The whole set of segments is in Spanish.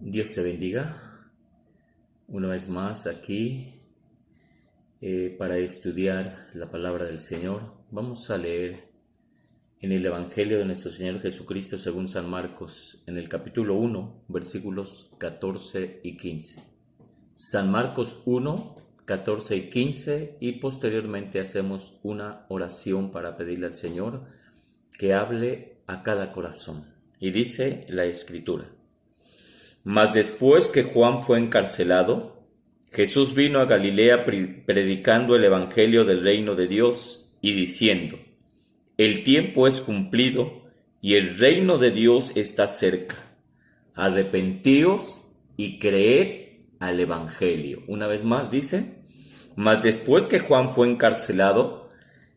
Dios te bendiga. Una vez más aquí para estudiar la palabra del Señor. Vamos a leer en el Evangelio de nuestro Señor Jesucristo según San Marcos, en el capítulo 1, versículos 14 y 15. San Marcos 1, 14 y 15, y posteriormente hacemos una oración para pedirle al Señor que hable a cada corazón. Y dice la Escritura: Mas después que Juan fue encarcelado, Jesús vino a Galilea predicando el evangelio del reino de Dios y diciendo: El tiempo es cumplido y el reino de Dios está cerca. Arrepentíos y creed al evangelio. Una vez más dice: Mas después que Juan fue encarcelado,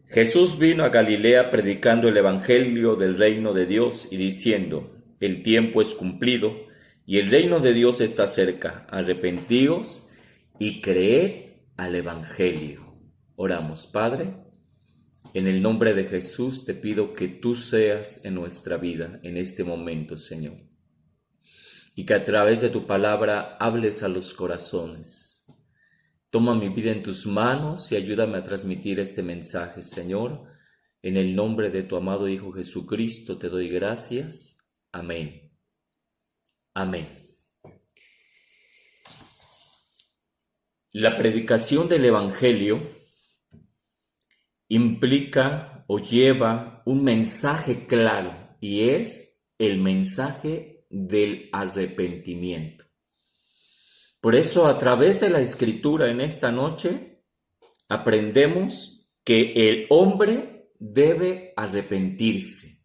Jesús vino a Galilea predicando el evangelio del reino de Dios y diciendo: El tiempo es cumplido y el reino de Dios está cerca. Arrepentíos y creed al evangelio. Oramos. Padre, en el nombre de Jesús te pido que tú seas en nuestra vida en este momento, Señor, y que a través de tu palabra hables a los corazones. Toma mi vida en tus manos y ayúdame a transmitir este mensaje, Señor. En el nombre de tu amado Hijo Jesucristo te doy gracias. Amén. Amén. La predicación del Evangelio implica o lleva un mensaje claro, y es el mensaje del arrepentimiento. Por eso, a través de la Escritura en esta noche, aprendemos que el hombre debe arrepentirse.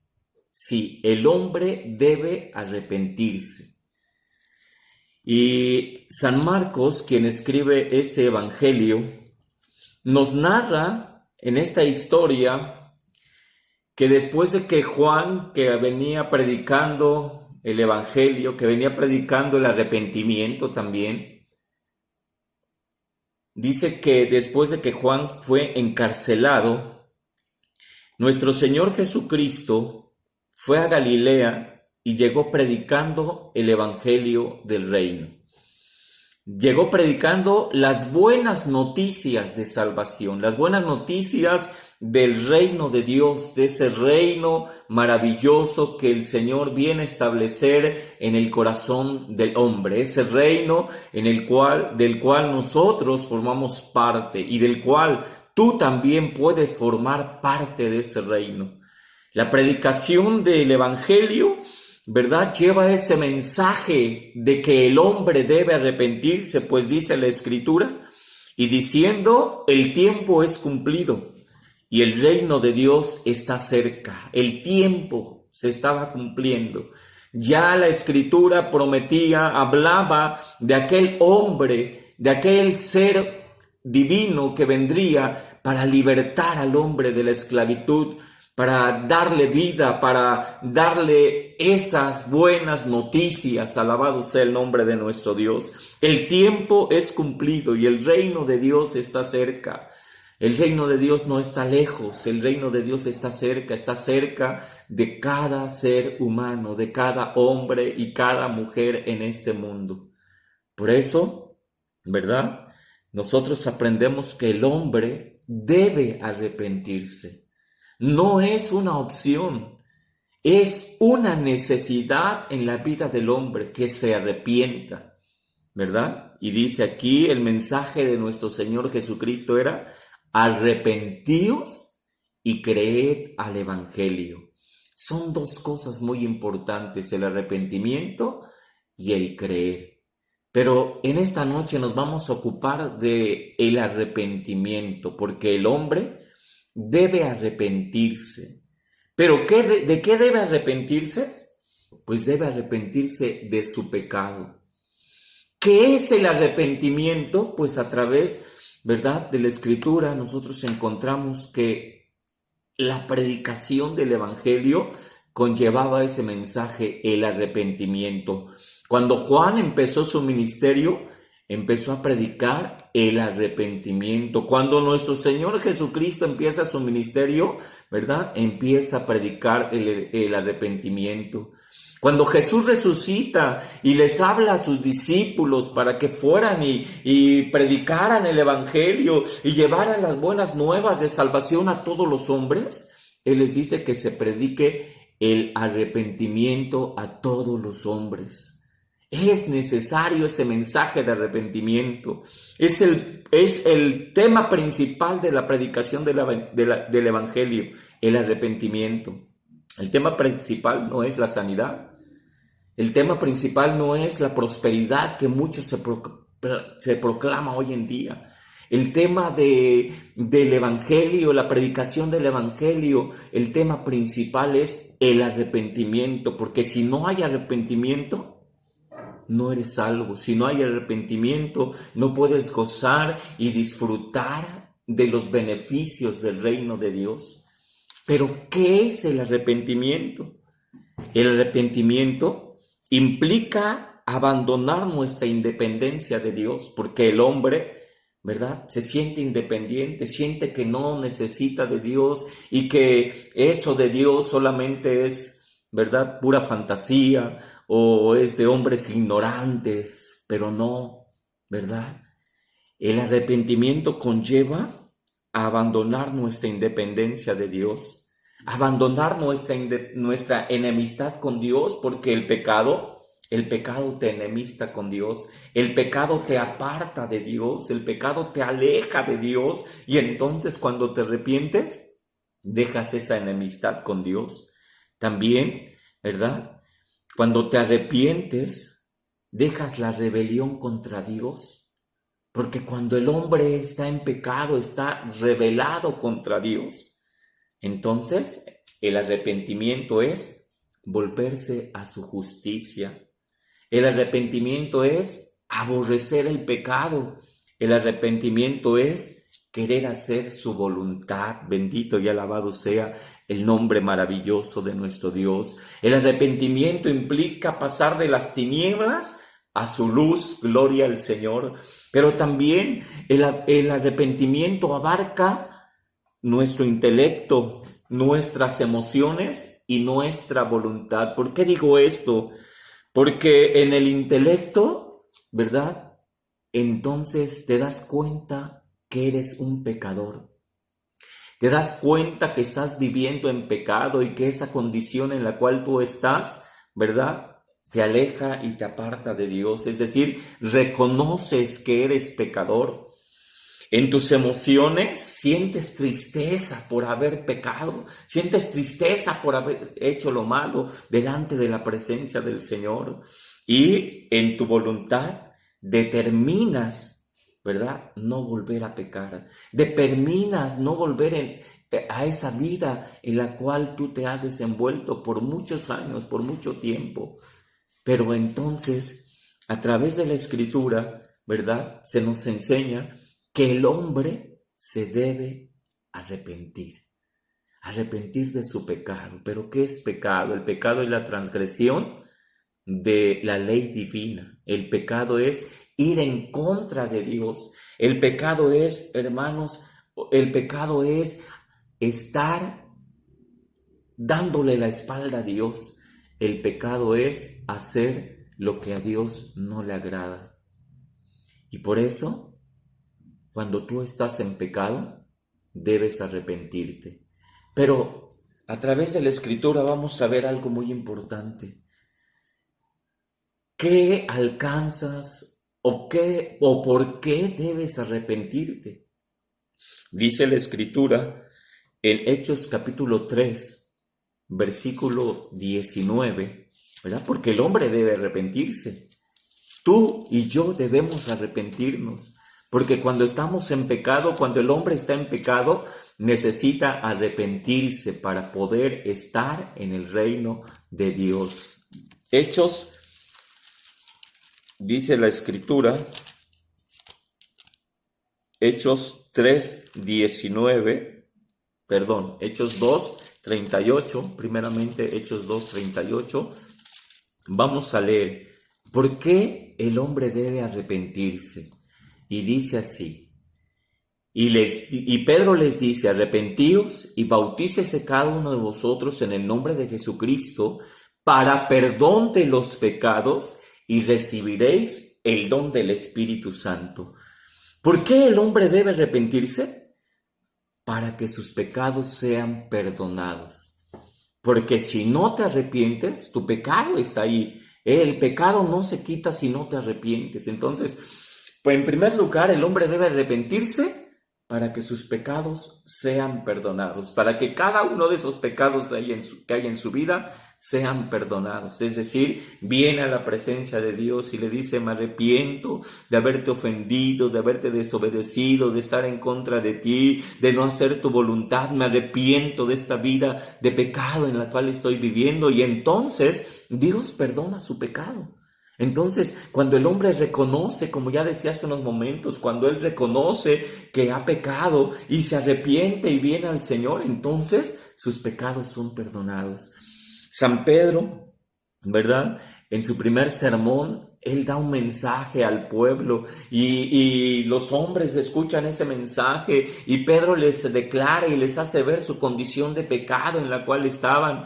Sí, el hombre debe arrepentirse. Y San Marcos, quien escribe este evangelio, nos narra en esta historia que después de que Juan, que venía predicando el evangelio, que venía predicando el arrepentimiento también, dice que después de que Juan fue encarcelado, nuestro Señor Jesucristo fue a Galilea y llegó predicando el evangelio del reino. Llegó predicando las buenas noticias de salvación, las buenas noticias del reino de Dios, de ese reino maravilloso que el Señor viene a establecer en el corazón del hombre, ese reino del cual nosotros formamos parte y del cual tú también puedes formar parte de ese reino. La predicación del evangelio, ¿verdad?, lleva ese mensaje de que el hombre debe arrepentirse, pues dice la Escritura, y diciendo: el tiempo es cumplido y el reino de Dios está cerca. El tiempo se estaba cumpliendo. Ya la Escritura prometía, hablaba de aquel hombre, de aquel ser divino que vendría para libertar al hombre de la esclavitud, para darle vida, para darle esas buenas noticias. Alabado sea el nombre de nuestro Dios. El tiempo es cumplido y el reino de Dios está cerca. El reino de Dios no está lejos, el reino de Dios está cerca de cada ser humano, de cada hombre y cada mujer en este mundo. Por eso, ¿verdad?, nosotros aprendemos que el hombre debe arrepentirse. No es una opción, es una necesidad en la vida del hombre que se arrepienta, ¿verdad? Y dice aquí el mensaje de nuestro Señor Jesucristo era: arrepentíos y creed al evangelio. Son dos cosas muy importantes, el arrepentimiento y el creer. Pero en esta noche nos vamos a ocupar de el arrepentimiento, porque el hombre debe arrepentirse. ¿Pero de qué debe arrepentirse? Pues debe arrepentirse de su pecado. ¿Qué es el arrepentimiento? Pues a través, ¿verdad?, de la Escritura nosotros encontramos que la predicación del evangelio conllevaba ese mensaje, el arrepentimiento. Cuando Juan empezó su ministerio, empezó a predicar el arrepentimiento. Cuando nuestro Señor Jesucristo empieza su ministerio, ¿verdad?, empieza a predicar el arrepentimiento. Cuando Jesús resucita y les habla a sus discípulos para que fueran y predicaran el evangelio y llevaran las buenas nuevas de salvación a todos los hombres, Él les dice que se predique el arrepentimiento a todos los hombres. Es necesario ese mensaje de arrepentimiento. Es el tema principal de la predicación del evangelio, el arrepentimiento. El tema principal no es la sanidad. El tema principal no es la prosperidad que muchos se proclama hoy en día. El tema del evangelio, la predicación del evangelio, el tema principal es el arrepentimiento, porque si no hay arrepentimiento, no eres salvo. Si no hay arrepentimiento, no puedes gozar y disfrutar de los beneficios del reino de Dios. Pero, ¿qué es el arrepentimiento? El arrepentimiento implica abandonar nuestra independencia de Dios, porque el hombre, ¿verdad?, se siente independiente, siente que no necesita de Dios y que eso de Dios solamente es, ¿verdad?, pura fantasía o es de hombres ignorantes, pero no, ¿verdad? El arrepentimiento conlleva a abandonar nuestra independencia de Dios, abandonar nuestra enemistad con Dios, porque el pecado te enemista con Dios, el pecado te aparta de Dios, el pecado te aleja de Dios, y entonces cuando te arrepientes, dejas esa enemistad con Dios. También, ¿verdad?, cuando te arrepientes, dejas la rebelión contra Dios, porque cuando el hombre está en pecado, está rebelado contra Dios. Entonces, el arrepentimiento es volverse a su justicia. El arrepentimiento es aborrecer el pecado. El arrepentimiento es querer hacer su voluntad. Bendito y alabado sea el nombre maravilloso de nuestro Dios. El arrepentimiento implica pasar de las tinieblas a su luz, gloria al Señor. Pero también el arrepentimiento abarca nuestro intelecto, nuestras emociones y nuestra voluntad. ¿Por qué digo esto? Porque en el intelecto, ¿verdad?, entonces te das cuenta que eres un pecador. Te das cuenta que estás viviendo en pecado y que esa condición en la cual tú estás, ¿verdad?, te aleja y te aparta de Dios. Es decir, reconoces que eres pecador. En tus emociones sientes tristeza por haber pecado, sientes tristeza por haber hecho lo malo delante de la presencia del Señor. Y en tu voluntad determinas, ¿verdad?, no volver a pecar. Determinas no volver a esa vida en la cual tú te has desenvuelto por muchos años, por mucho tiempo. Pero entonces, a través de la Escritura, ¿verdad?, se nos enseña que el hombre se debe arrepentir de su pecado. ¿Pero qué es pecado? El pecado es la transgresión de la ley divina. El pecado es ir en contra de Dios. El pecado es, hermanos, el pecado es estar dándole la espalda a Dios. El pecado es hacer lo que a Dios no le agrada. Y por eso, cuando tú estás en pecado, debes arrepentirte. Pero a través de la Escritura vamos a ver algo muy importante. ¿Qué alcanzas o por qué debes arrepentirte? Dice la Escritura en Hechos capítulo 3, versículo 19, ¿verdad? Porque el hombre debe arrepentirse. Tú y yo debemos arrepentirnos, porque cuando estamos en pecado, cuando el hombre está en pecado, necesita arrepentirse para poder estar en el reino de Dios. Hechos, dice la Escritura, Hechos 3:19, perdón, Hechos 2:38, primeramente Hechos 2:38, vamos a leer, ¿por qué el hombre debe arrepentirse? Y dice así, y Pedro les dice, arrepentíos y bautícese cada uno de vosotros en el nombre de Jesucristo para perdón de los pecados y recibiréis el don del Espíritu Santo. ¿Por qué el hombre debe arrepentirse? Para que sus pecados sean perdonados. Porque si no te arrepientes, tu pecado está ahí. El pecado no se quita si no te arrepientes. Entonces, pues en primer lugar, el hombre debe arrepentirse para que sus pecados sean perdonados, para que cada uno de esos pecados que hay en su vida sean perdonados. Es decir, viene a la presencia de Dios y le dice: me arrepiento de haberte ofendido, de haberte desobedecido, de estar en contra de ti, de no hacer tu voluntad. Me arrepiento de esta vida de pecado en la cual estoy viviendo. Y entonces Dios perdona su pecado. Entonces, cuando el hombre reconoce, como ya decía hace unos momentos, cuando él reconoce que ha pecado y se arrepiente y viene al Señor, entonces sus pecados son perdonados. San Pedro, ¿verdad? En su primer sermón, él da un mensaje al pueblo y los hombres escuchan ese mensaje y Pedro les declara y les hace ver su condición de pecado en la cual estaban.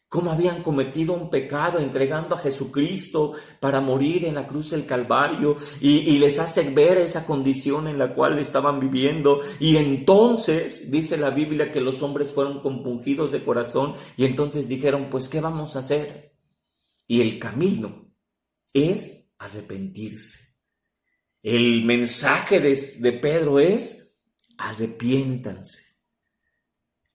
Cómo habían cometido un pecado entregando a Jesucristo para morir en la cruz del Calvario y les hace ver esa condición en la cual estaban viviendo. Y entonces dice la Biblia que los hombres fueron compungidos de corazón y entonces dijeron: pues ¿qué vamos a hacer? Y el camino es arrepentirse. El mensaje de Pedro es: arrepiéntanse.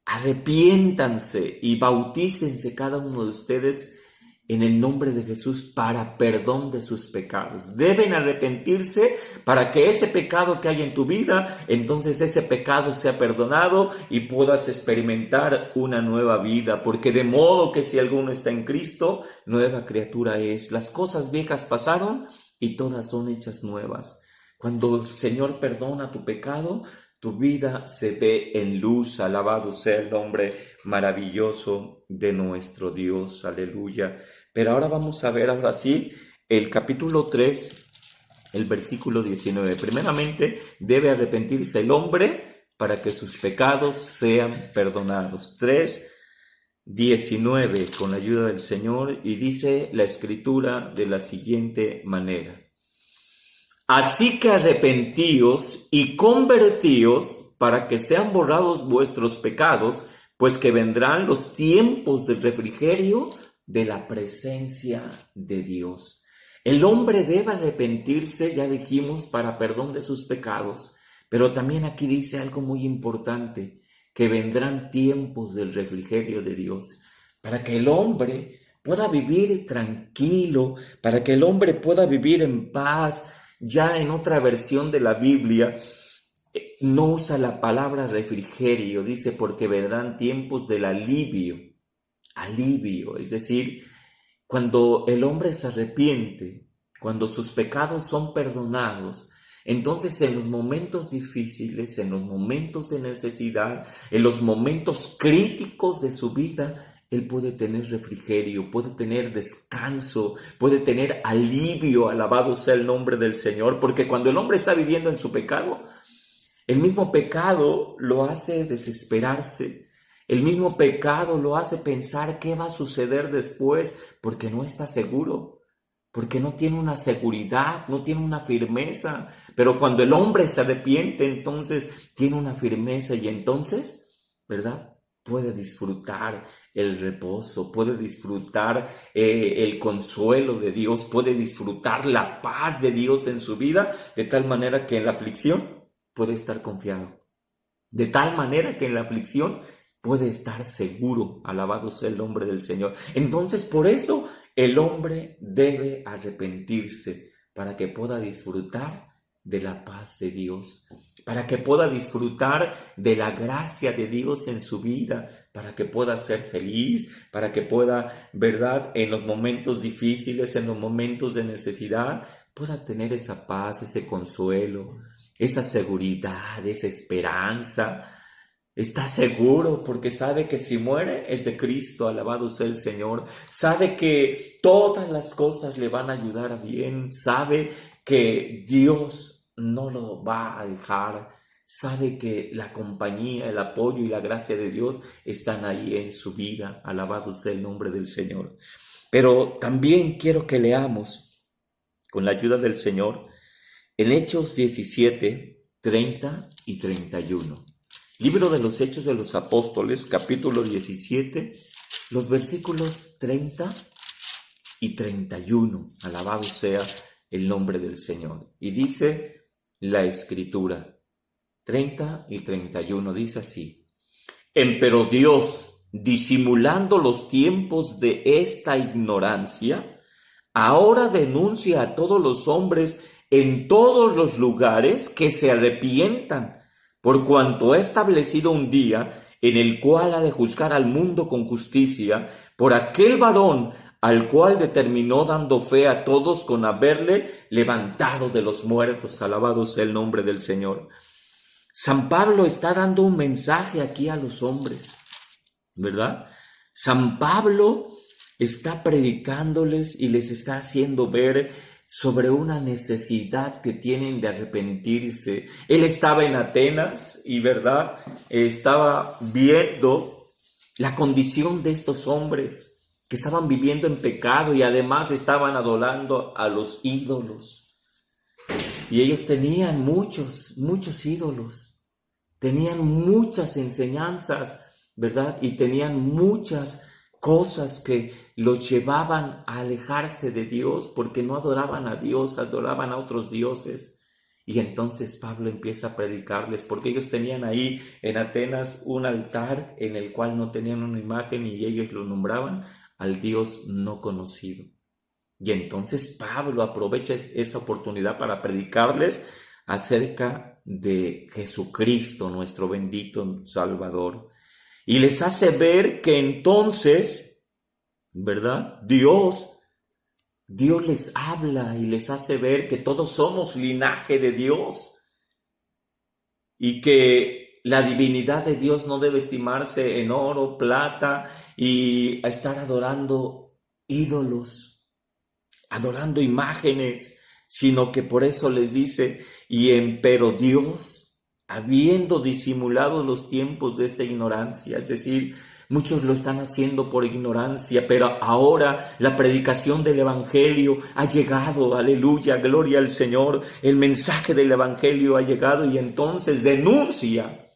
Arrepiéntanse y bautícense cada uno de ustedes en el nombre de Jesús para perdón de sus pecados. Deben arrepentirse para que ese pecado que hay en tu vida, entonces ese pecado sea perdonado y puedas experimentar una nueva vida. Porque de modo que si alguno está en Cristo, nueva criatura es. Las cosas viejas pasaron y todas son hechas nuevas. Cuando el Señor perdona tu pecado, tu vida se ve en luz. Alabado sea el nombre maravilloso de nuestro Dios. Aleluya. Pero ahora vamos a ver, ahora sí, el capítulo 3, el versículo 19. Primeramente, debe arrepentirse el hombre para que sus pecados sean perdonados. 3:19, con la ayuda del Señor, y dice la Escritura de la siguiente manera: así que arrepentíos y convertíos para que sean borrados vuestros pecados, pues que vendrán los tiempos del refrigerio de la presencia de Dios. El hombre debe arrepentirse, ya dijimos, para perdón de sus pecados, pero también aquí dice algo muy importante, que vendrán tiempos del refrigerio de Dios, para que el hombre pueda vivir tranquilo, para que el hombre pueda vivir en paz. Ya en otra versión de la Biblia no usa la palabra refrigerio, dice: porque vendrán tiempos del alivio, es decir, cuando el hombre se arrepiente, cuando sus pecados son perdonados, entonces en los momentos difíciles, en los momentos de necesidad, en los momentos críticos de su vida, él puede tener refrigerio, puede tener descanso, puede tener alivio. Alabado sea el nombre del Señor, porque cuando el hombre está viviendo en su pecado, el mismo pecado lo hace desesperarse. El mismo pecado lo hace pensar qué va a suceder después, porque no está seguro, porque no tiene una seguridad, no tiene una firmeza. Pero cuando el hombre se arrepiente, entonces tiene una firmeza y entonces, ¿verdad?, puede disfrutar el reposo, puede disfrutar el consuelo de Dios, puede disfrutar la paz de Dios en su vida, de tal manera que en la aflicción puede estar confiado, de tal manera que en la aflicción puede estar seguro. Alabado sea el nombre del Señor. Entonces, por eso el hombre debe arrepentirse, para que pueda disfrutar de la paz de Dios, para que pueda disfrutar de la gracia de Dios en su vida, para que pueda ser feliz, para que pueda, ¿verdad?, en los momentos difíciles, en los momentos de necesidad, pueda tener esa paz, ese consuelo, esa seguridad, esa esperanza. Está seguro porque sabe que si muere es de Cristo. Alabado sea el Señor. Sabe que todas las cosas le van a ayudar a bien. Sabe que Dios no lo va a dejar. Sabe que la compañía, el apoyo y la gracia de Dios están ahí en su vida. Alabado sea el nombre del Señor. Pero también quiero que leamos, con la ayuda del Señor, en Hechos 17, 30 y 31. Libro de los Hechos de los Apóstoles, capítulo 17, los versículos 30 y 31. Alabado sea el nombre del Señor. Y dice la Escritura, 30 y 31, dice así: Empero Dios, disimulando los tiempos de esta ignorancia, ahora denuncia a todos los hombres en todos los lugares que se arrepientan, por cuanto ha establecido un día en el cual ha de juzgar al mundo con justicia por aquel varón al cual determinó, dando fe a todos con haberle levantado de los muertos. Alabado sea el nombre del Señor. San Pablo está dando un mensaje aquí a los hombres, ¿verdad? San Pablo está predicándoles y les está haciendo ver sobre una necesidad que tienen de arrepentirse. Él estaba en Atenas y, ¿verdad?, estaba viendo la condición de estos hombres que estaban viviendo en pecado y además estaban adorando a los ídolos. Y ellos tenían muchos ídolos, tenían muchas enseñanzas, ¿verdad? Y tenían muchas cosas que los llevaban a alejarse de Dios porque no adoraban a Dios, adoraban a otros dioses. Y entonces Pablo empieza a predicarles, porque ellos tenían ahí en Atenas un altar en el cual no tenían una imagen y ellos lo nombraban al Dios no conocido. Y entonces Pablo aprovecha esa oportunidad para predicarles acerca de Jesucristo, nuestro bendito Salvador. Y les hace ver que entonces, ¿verdad?, Dios les habla y les hace ver que todos somos linaje de Dios y que la divinidad de Dios no debe estimarse en oro, plata y estar adorando ídolos, adorando imágenes, sino que por eso les dice: y empero Dios, habiendo disimulado los tiempos de esta ignorancia, es decir, muchos lo están haciendo por ignorancia, pero ahora la predicación del Evangelio ha llegado, aleluya, gloria al Señor, el mensaje del Evangelio ha llegado y entonces denuncia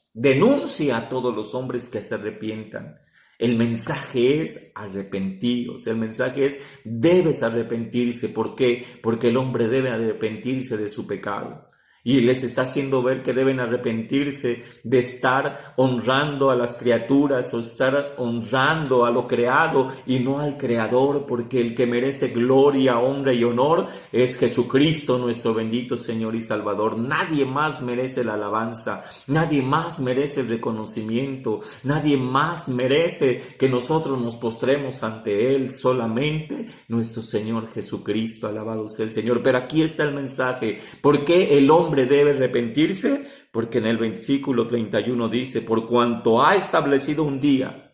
a todos los hombres que se arrepientan. El mensaje es arrepentidos, el mensaje es debes arrepentirse. ¿Por qué? Porque el hombre debe arrepentirse de su pecado. Y les está haciendo ver que deben arrepentirse de estar honrando a las criaturas o estar honrando a lo creado y no al Creador, porque el que merece gloria, honra y honor es Jesucristo, nuestro bendito Señor y Salvador. Nadie más merece la alabanza, nadie más merece el reconocimiento, nadie más merece que nosotros nos postremos ante Él, solamente nuestro Señor Jesucristo, alabado sea el Señor. Pero aquí está el mensaje. ¿Por qué el hombre debe arrepentirse? Porque en el versículo 31 dice: por cuanto ha establecido un día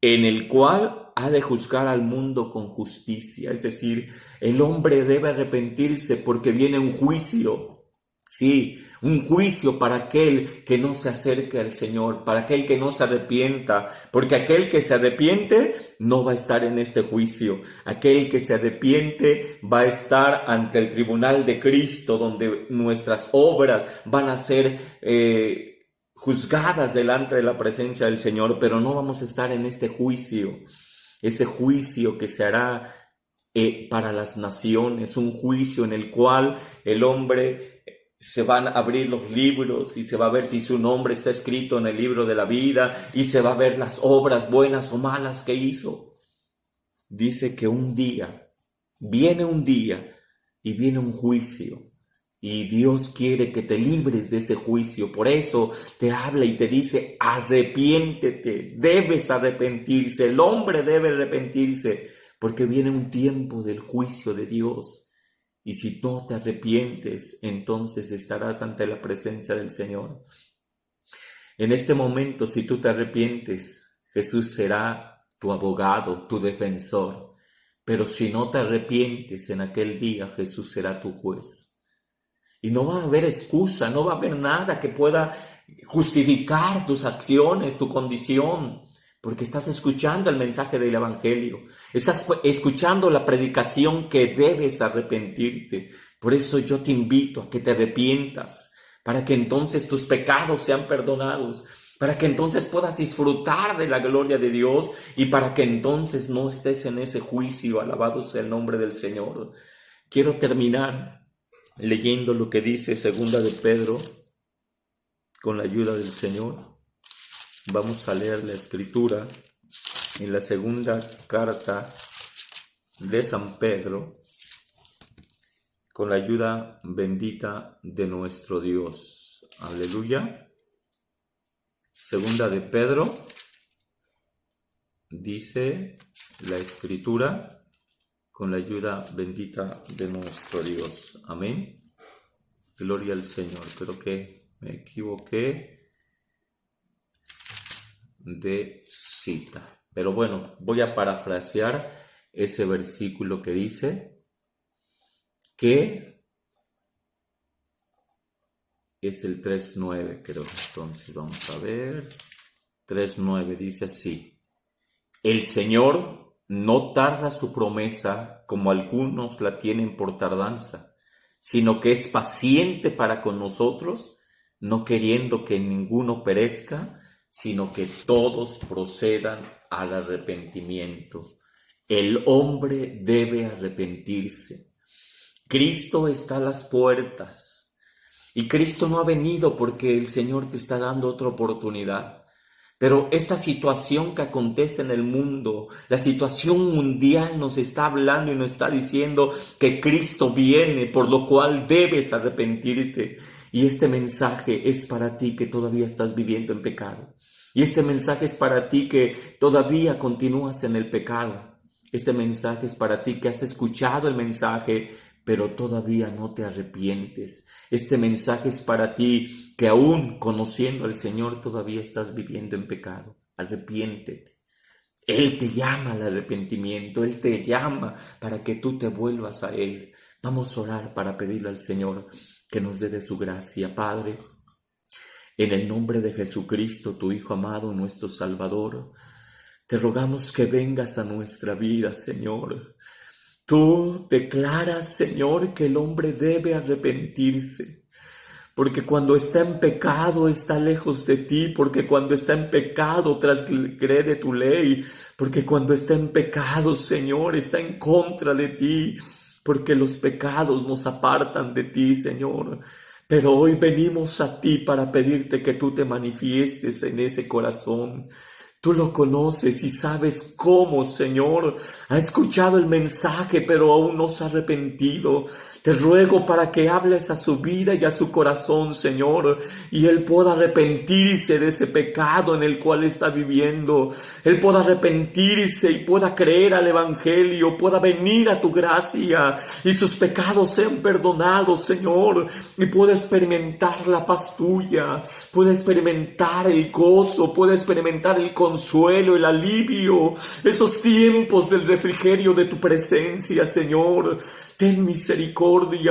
en el cual ha de juzgar al mundo con justicia. Es decir, el hombre debe arrepentirse porque viene un juicio. Sí, un juicio para aquel que no se acerque al Señor, para aquel que no se arrepienta, porque aquel que se arrepiente no va a estar en este juicio. Aquel que se arrepiente va a estar ante el tribunal de Cristo, donde nuestras obras van a ser juzgadas delante de la presencia del Señor, pero no vamos a estar en este juicio, ese juicio que se hará para las naciones, un juicio en el cual el hombre se van a abrir los libros y se va a ver si su nombre está escrito en el libro de la vida y se va a ver las obras buenas o malas que hizo. Dice que viene un día y viene un juicio. Y Dios quiere que te libres de ese juicio. Por eso te habla y te dice: arrepiéntete, debes arrepentirse. El hombre debe arrepentirse porque viene un tiempo del juicio de Dios. Y si no te arrepientes, entonces estarás ante la presencia del Señor. En este momento, si tú te arrepientes, Jesús será tu abogado, tu defensor. Pero si no te arrepientes, en aquel día Jesús será tu juez. Y no va a haber excusa, no va a haber nada que pueda justificar tus acciones, tu condición. porque estás escuchando el mensaje del Evangelio, estás escuchando la predicación que debes arrepentirte. Por eso yo te invito a que te arrepientas, para que entonces tus pecados sean perdonados, para que entonces puedas disfrutar de la gloria de Dios y para que entonces no estés en ese juicio. Alabado sea el nombre del Señor. Quiero terminar leyendo lo que dice Segunda de Pedro, con la ayuda del Señor. Vamos a leer la escritura en la segunda carta de San Pedro, con la ayuda bendita de nuestro Dios. Aleluya. Segunda de Pedro, dice la escritura, con la ayuda bendita de nuestro Dios. Amén. Gloria al Señor. Creo que me equivoqué de cita. Pero bueno, voy a parafrasear ese versículo que dice que es el 3:9, creo. Entonces vamos a ver. 3:9 dice así: el Señor no tarda su promesa como algunos la tienen por tardanza, sino que es paciente para con nosotros, no queriendo que ninguno perezca, sino que todos procedan al arrepentimiento. El hombre debe arrepentirse. Cristo está a las puertas y Cristo no ha venido porque el Señor te está dando otra oportunidad. Pero esta situación que acontece en el mundo, la situación mundial nos está hablando y nos está diciendo que Cristo viene, por lo cual debes arrepentirte. Y este mensaje es para ti que todavía estás viviendo en pecado. Y este mensaje es para ti que todavía continúas en el pecado. Este mensaje es para ti que has escuchado el mensaje, pero todavía no te arrepientes. Este mensaje es para ti que aún conociendo al Señor todavía estás viviendo en pecado. Arrepiéntete. Él te llama al arrepentimiento, Él te llama para que tú te vuelvas a Él. Vamos a orar para pedirle al Señor que nos dé de su gracia. Padre, en el nombre de Jesucristo, tu Hijo amado, nuestro Salvador, te rogamos que vengas a nuestra vida, Señor. Tú declaras, Señor, que el hombre debe arrepentirse, porque cuando está en pecado está lejos de ti, porque cuando está en pecado transgrede tu ley, porque cuando está en pecado, Señor, está en contra de ti, porque los pecados nos apartan de ti, Señor. Pero hoy venimos a ti para pedirte que tú te manifiestes en ese corazón. Tú lo conoces y sabes cómo, Señor. Ha escuchado el mensaje, pero aún no se ha arrepentido. Te ruego para que hables a su vida y a su corazón, Señor, y Él pueda arrepentirse de ese pecado en el cual está viviendo. Él pueda arrepentirse y pueda creer al Evangelio, pueda venir a tu gracia y sus pecados sean perdonados, Señor, y pueda experimentar la paz tuya, pueda experimentar el gozo, pueda experimentar el consuelo, el alivio, esos tiempos del refrigerio de tu presencia, Señor. Ten misericordia,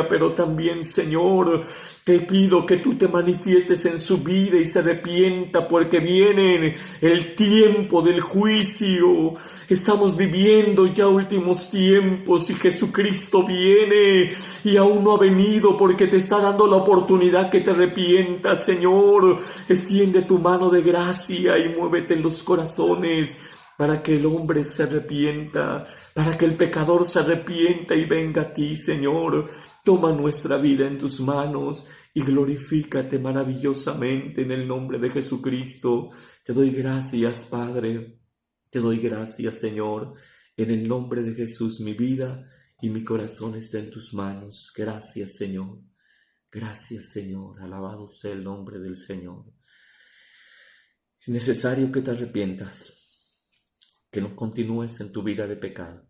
pero también, Señor, te pido que tú te manifiestes en su vida y se arrepienta, porque viene el tiempo del juicio. Estamos viviendo ya últimos tiempos y Jesucristo viene y aún no ha venido porque te está dando la oportunidad que te arrepientas, Señor. Extiende tu mano de gracia y muévete en los corazones, para que el hombre se arrepienta, para que el pecador se arrepienta y venga a ti, Señor. Toma nuestra vida en tus manos y glorifícate maravillosamente en el nombre de Jesucristo. Te doy gracias, Padre. Te doy gracias, Señor. En el nombre de Jesús, mi vida y mi corazón está en tus manos. Gracias, Señor. Gracias, Señor. Alabado sea el nombre del Señor. Es necesario que te arrepientas, que no continúes en tu vida de pecado.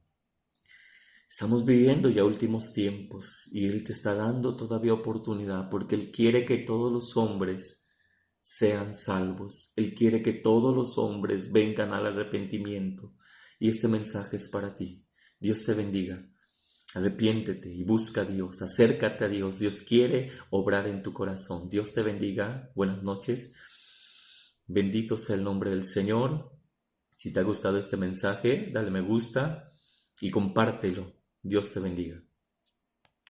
Estamos viviendo ya últimos tiempos y Él te está dando todavía oportunidad, porque Él quiere que todos los hombres sean salvos. Él quiere que todos los hombres vengan al arrepentimiento, y este mensaje es para ti. Dios te bendiga. Arrepiéntete y busca a Dios, acércate a Dios. Dios quiere obrar en tu corazón. Dios te bendiga. Buenas noches. Bendito sea el nombre del Señor. Si te ha gustado este mensaje, dale me gusta y compártelo. Dios te bendiga.